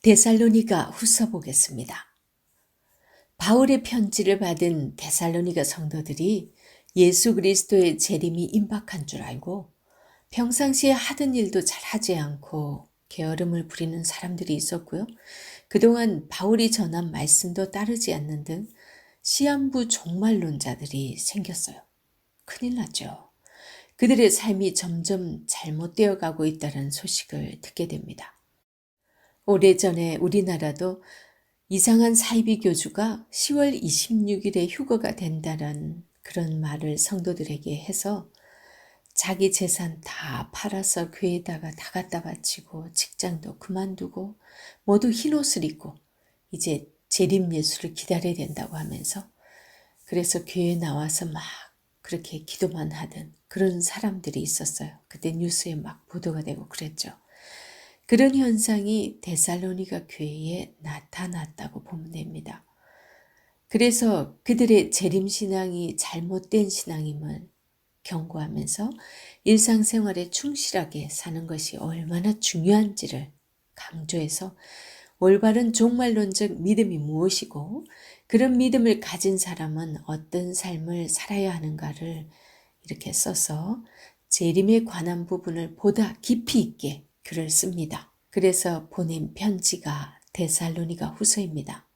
데살로니가 후서 보겠습니다. 바울의 편지를 받은 데살로니가 성도들이 예수 그리스도의 재림이 임박한 줄 알고 평상시에 하던 일도 잘 하지 않고 게으름을 부리는 사람들이 있었고요. 그동안 바울이 전한 말씀도 따르지 않는 등 시한부 종말론자들이 생겼어요. 큰일 났죠. 그들의 삶이 점점 잘못되어 가고 있다는 소식을 듣게 됩니다. 오래전에 우리나라도 이상한 사이비 교주가 10월 26일에 휴거가 된다는 그런 말을 성도들에게 해서 자기 재산 다 팔아서 교회에다가 다 갖다 바치고 직장도 그만두고 모두 흰옷을 입고 이제 재림 예수를 기다려야 된다고 하면서 그래서 교회에 나와서 막 그렇게 기도만 하던 그런 사람들이 있었어요. 그때 뉴스에 막 보도가 되고 그랬죠. 그런 현상이 데살로니가 교회에 나타났다고 보면 됩니다. 그래서 그들의 재림신앙이 잘못된 신앙임을 경고하면서 일상생활에 충실하게 사는 것이 얼마나 중요한지를 강조해서 올바른 종말론적 믿음이 무엇이고 그런 믿음을 가진 사람은 어떤 삶을 살아야 하는가를 이렇게 써서 재림에 관한 부분을 보다 깊이 있게 글을 씁니다. 그래서 보낸 편지가 데살로니가 후서입니다.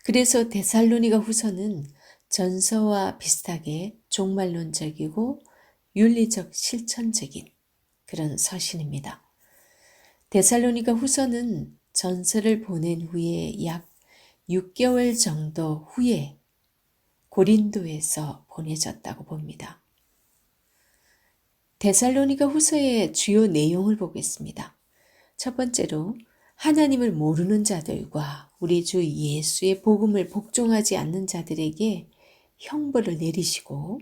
그래서 데살로니가 후서는 전서와 비슷하게 종말론적이고 윤리적 실천적인 그런 서신입니다. 데살로니가 후서는 전서를 보낸 후에 약 6개월 정도 후에 고린도에서 보내졌다고 봅니다. 데살로니가 후서의 주요 내용을 보겠습니다. 첫 번째로 하나님을 모르는 자들과 우리 주 예수의 복음을 복종하지 않는 자들에게 형벌을 내리시고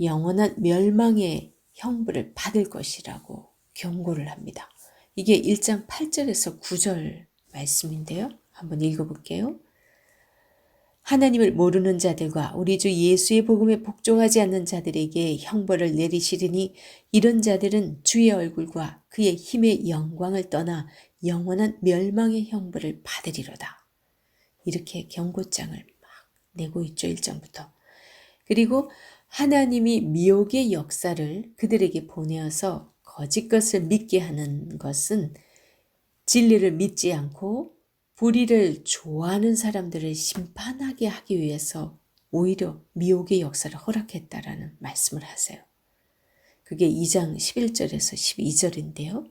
영원한 멸망의 형벌을 받을 것이라고 경고를 합니다. 이게 1장 8절에서 9절 말씀인데요. 한번 읽어볼게요. 하나님을 모르는 자들과 우리 주 예수의 복음에 복종하지 않는 자들에게 형벌을 내리시리니 이런 자들은 주의 얼굴과 그의 힘의 영광을 떠나 영원한 멸망의 형벌을 받으리로다. 이렇게 경고장을 막 내고 있죠. 1장부터. 그리고 하나님이 미혹의 역사를 그들에게 보내어서 거짓 것을 믿게 하는 것은 진리를 믿지 않고 불의를 좋아하는 사람들을 심판하게 하기 위해서 오히려 미혹의 역사를 허락했다라는 말씀을 하세요. 그게 2장 11절에서 12절인데요.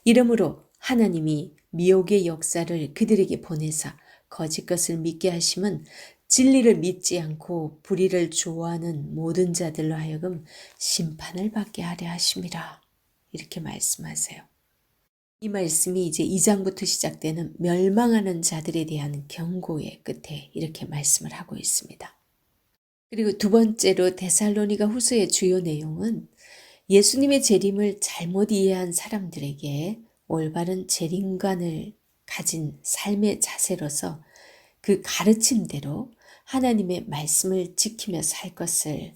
이러므로 하나님이 미혹의 역사를 그들에게 보내사 거짓 것을 믿게 하심은 진리를 믿지 않고 불의를 좋아하는 모든 자들로 하여금 심판을 받게 하려 하심이라. 이렇게 말씀하세요. 이 말씀이 이제 2장부터 시작되는 멸망하는 자들에 대한 경고의 끝에 이렇게 말씀을 하고 있습니다. 그리고 두 번째로 데살로니가 후서의 주요 내용은 예수님의 재림을 잘못 이해한 사람들에게 올바른 재림관을 가진 삶의 자세로서 그 가르침대로 하나님의 말씀을 지키며 살 것을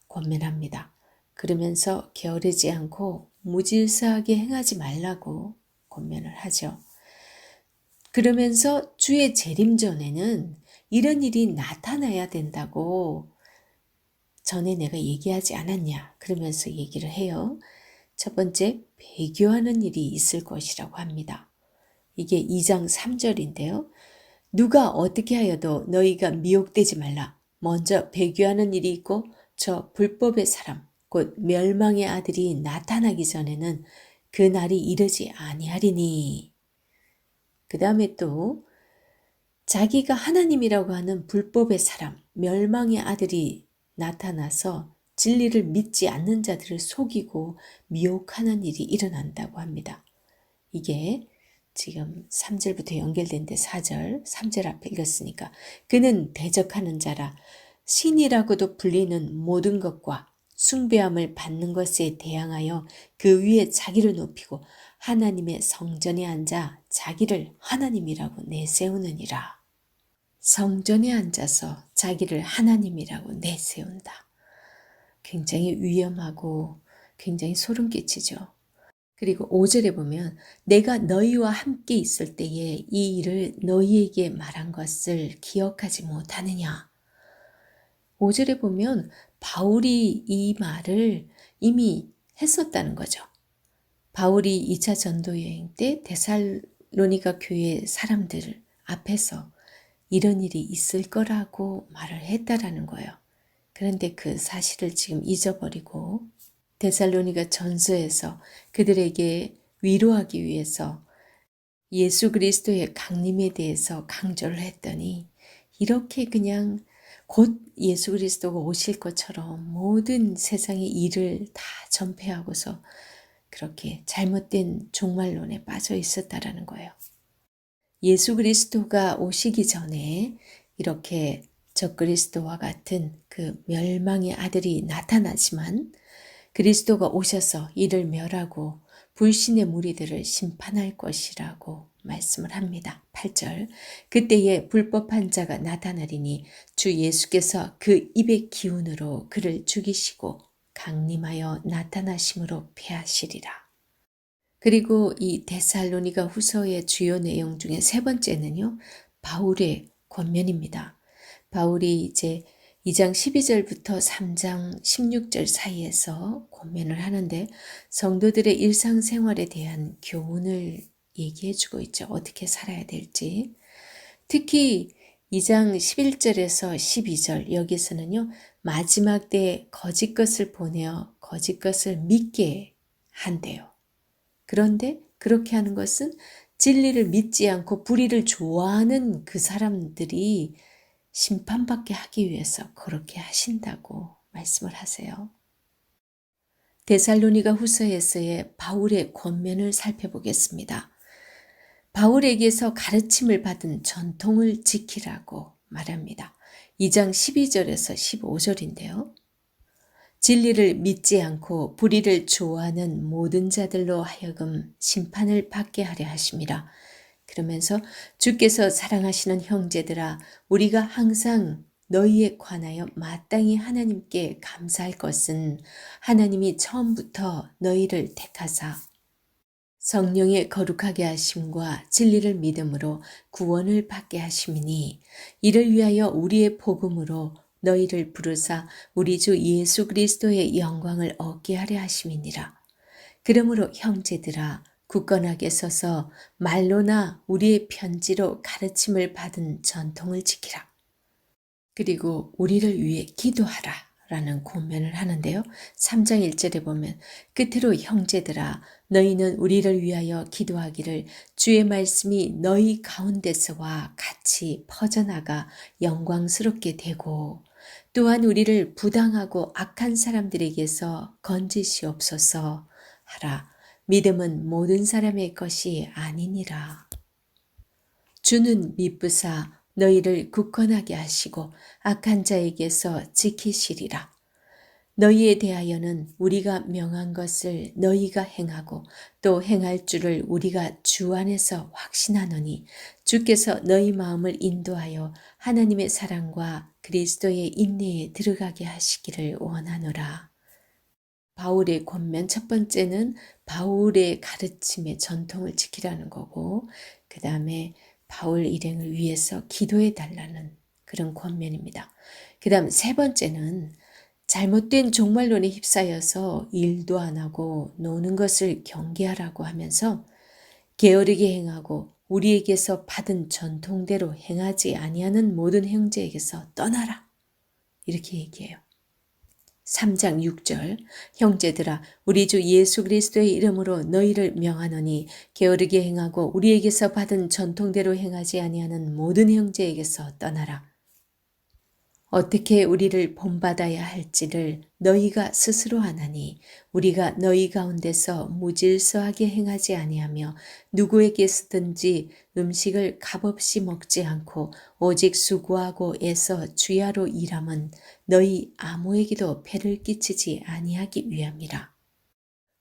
권면합니다. 그러면서 게으르지 않고 무질서하게 행하지 말라고 권면을 하죠. 그러면서 주의 재림 전에는 이런 일이 나타나야 된다고 전에 내가 얘기하지 않았냐 그러면서 얘기를 해요. 첫 번째, 배교하는 일이 있을 것이라고 합니다. 이게 2장 3절인데요. 누가 어떻게 하여도 너희가 미혹되지 말라. 먼저 배교하는 일이 있고 저 불법의 사람 곧 멸망의 아들이 나타나기 전에는 그 날이 이르지 아니하리니. 그 다음에 또 자기가 하나님이라고 하는 불법의 사람, 멸망의 아들이 나타나서 진리를 믿지 않는 자들을 속이고 미혹하는 일이 일어난다고 합니다. 이게 지금 3절부터 연결된데 4절, 3절 앞에 읽었으니까 그는 대적하는 자라 신이라고도 불리는 모든 것과 숭배함을 받는 것에 대항하여 그 위에 자기를 높이고 하나님의 성전에 앉아 자기를 하나님이라고 내세우느니라. 성전에 앉아서 자기를 하나님이라고 내세운다. 굉장히 위험하고 굉장히 소름 끼치죠. 그리고 5절에 보면 내가 너희와 함께 있을 때에 이 일을 너희에게 말한 것을 기억하지 못하느냐. 5절에 보면 바울이 이 말을 이미 했었다는 거죠. 바울이 2차 전도 여행 때 데살로니가 교회 사람들 앞에서 이런 일이 있을 거라고 말을 했다라는 거예요. 그런데 그 사실을 지금 잊어버리고 데살로니가 전서에서 그들에게 위로하기 위해서 예수 그리스도의 강림에 대해서 강조를 했더니 이렇게 그냥 곧 예수 그리스도가 오실 것처럼 모든 세상의 일을 다 전폐하고서 그렇게 잘못된 종말론에 빠져 있었다라는 거예요. 예수 그리스도가 오시기 전에 이렇게 적그리스도와 같은 그 멸망의 아들이 나타나지만 그리스도가 오셔서 이를 멸하고 불신의 무리들을 심판할 것이라고 말씀을 합니다. 8절 그때에 불법한 자가 나타나리니 주 예수께서 그 입의 기운으로 그를 죽이시고 강림하여 나타나심으로 패하시리라. 그리고 이 데살로니가 후서의 주요 내용 중에 세 번째는요. 바울의 권면입니다. 바울이 이제 2장 12절부터 3장 16절 사이에서 권면을 하는데 성도들의 일상생활에 대한 교훈을 얘기해 주고 있죠. 어떻게 살아야 될지. 특히 2장 11절에서 12절 여기서는요. 마지막 때에 거짓 것을 보내어 거짓 것을 믿게 한대요. 그런데 그렇게 하는 것은 진리를 믿지 않고 불의를 좋아하는 그 사람들이 심판받게 하기 위해서 그렇게 하신다고 말씀을 하세요. 데살로니가 후서에서의 바울의 권면을 살펴보겠습니다. 바울에게서 가르침을 받은 전통을 지키라고 말합니다. 2장 12절에서 15절인데요. 진리를 믿지 않고 불의를 좋아하는 모든 자들로 하여금 심판을 받게 하려 하심이라. 그러면서 주께서 사랑하시는 형제들아 우리가 항상 너희에 관하여 마땅히 하나님께 감사할 것은 하나님이 처음부터 너희를 택하사 성령의 거룩하게 하심과 진리를 믿음으로 구원을 받게 하심이니 이를 위하여 우리의 복음으로 너희를 부르사 우리 주 예수 그리스도의 영광을 얻게 하려 하심이니라. 그러므로 형제들아 굳건하게 서서 말로나 우리의 편지로 가르침을 받은 전통을 지키라. 그리고 우리를 위해 기도하라 라는 권면을 하는데요. 3장 1절에 보면 끝으로 형제들아 너희는 우리를 위하여 기도하기를 주의 말씀이 너희 가운데서와 같이 퍼져나가 영광스럽게 되고 또한 우리를 부당하고 악한 사람들에게서 건지시옵소서 하라. 믿음은 모든 사람의 것이 아니니라. 주는 미쁘사 너희를 굳건하게 하시고 악한 자에게서 지키시리라. 너희에 대하여는 우리가 명한 것을 너희가 행하고 또 행할 줄을 우리가 주 안에서 확신하노니 주께서 너희 마음을 인도하여 하나님의 사랑과 그리스도의 인내에 들어가게 하시기를 원하노라. 바울의 권면 첫 번째는 바울의 가르침의 전통을 지키라는 거고 그 다음에 바울 일행을 위해서 기도해 달라는 그런 권면입니다. 그 다음 세 번째는 잘못된 종말론에 휩싸여서 일도 안 하고 노는 것을 경계하라고 하면서 게으르게 행하고 우리에게서 받은 전통대로 행하지 아니하는 모든 형제에게서 떠나라. 이렇게 얘기해요. 3장 6절 형제들아 우리 주 예수 그리스도의 이름으로 너희를 명하노니 게으르게 행하고 우리에게서 받은 전통대로 행하지 아니하는 모든 형제에게서 떠나라. 어떻게 우리를 본받아야 할지를 너희가 스스로 아나니 우리가 너희 가운데서 무질서하게 행하지 아니하며 누구에게서든지 음식을 값없이 먹지 않고 오직 수고하고 애써 주야로 일함은 너희 아무에게도 폐를 끼치지 아니하기 위함이라.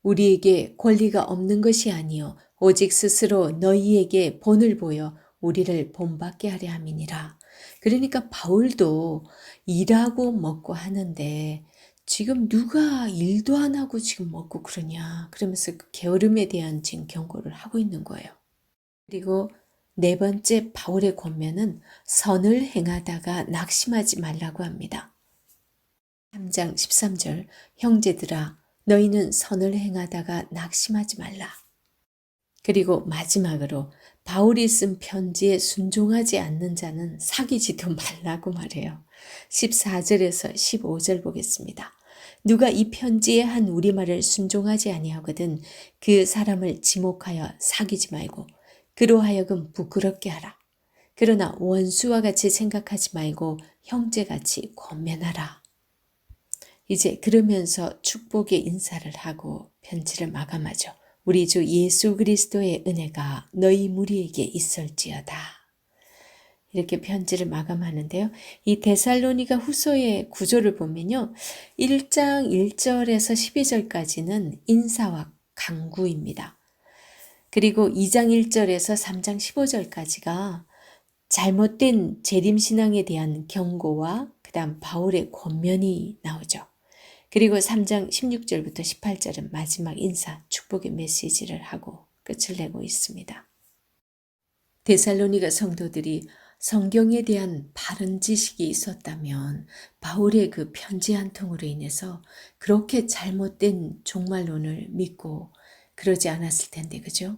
우리에게 권리가 없는 것이 아니요 오직 스스로 너희에게 본을 보여 우리를 본받게 하려 함이니라. 그러니까 바울도 일하고 먹고 하는데 지금 누가 일도 안 하고 지금 먹고 그러냐. 그러면서 그 게으름에 대한 지금 경고를 하고 있는 거예요. 그리고 네 번째 바울의 권면은 선을 행하다가 낙심하지 말라고 합니다. 3장 13절 형제들아 너희는 선을 행하다가 낙심하지 말라. 그리고 마지막으로 바울이 쓴 편지에 순종하지 않는 자는 사귀지도 말라고 말해요. 14절에서 15절 보겠습니다. 누가 이 편지에 한 우리말을 순종하지 아니하거든 그 사람을 지목하여 사귀지 말고 그로 하여금 부끄럽게 하라. 그러나 원수와 같이 생각하지 말고 형제같이 권면하라. 이제 그러면서 축복의 인사를 하고 편지를 마감하죠. 우리 주 예수 그리스도의 은혜가 너희 무리에게 있을지어다. 이렇게 편지를 마감하는데요. 이 데살로니가 후서의 구조를 보면요. 1장 1절에서 12절까지는 인사와 강구입니다. 그리고 2장 1절에서 3장 15절까지가 잘못된 재림신앙에 대한 경고와 그다음 바울의 권면이 나오죠. 그리고 3장 16절부터 18절은 마지막 인사, 축복의 메시지를 하고 끝을 내고 있습니다. 데살로니가 성도들이 성경에 대한 바른 지식이 있었다면 바울의 그 편지 한 통으로 인해서 그렇게 잘못된 종말론을 믿고 그러지 않았을 텐데, 그죠?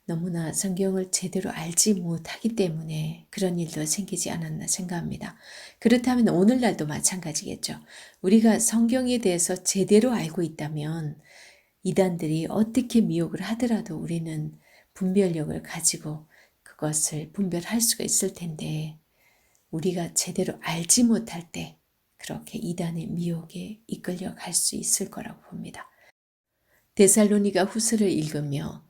너무나 성경을 제대로 알지 못하기 때문에 그런 일도 생기지 않았나 생각합니다. 그렇다면 오늘날도 마찬가지겠죠. 우리가 성경에 대해서 제대로 알고 있다면 이단들이 어떻게 미혹을 하더라도 우리는 분별력을 가지고 그것을 분별할 수가 있을 텐데 우리가 제대로 알지 못할 때 그렇게 이단의 미혹에 이끌려 갈 수 있을 거라고 봅니다. 데살로니가 후서를 읽으며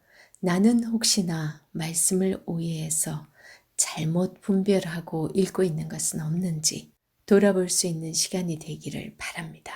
나는 혹시나 말씀을 오해해서 잘못 분별하고 읽고 있는 것은 없는지 돌아볼 수 있는 시간이 되기를 바랍니다.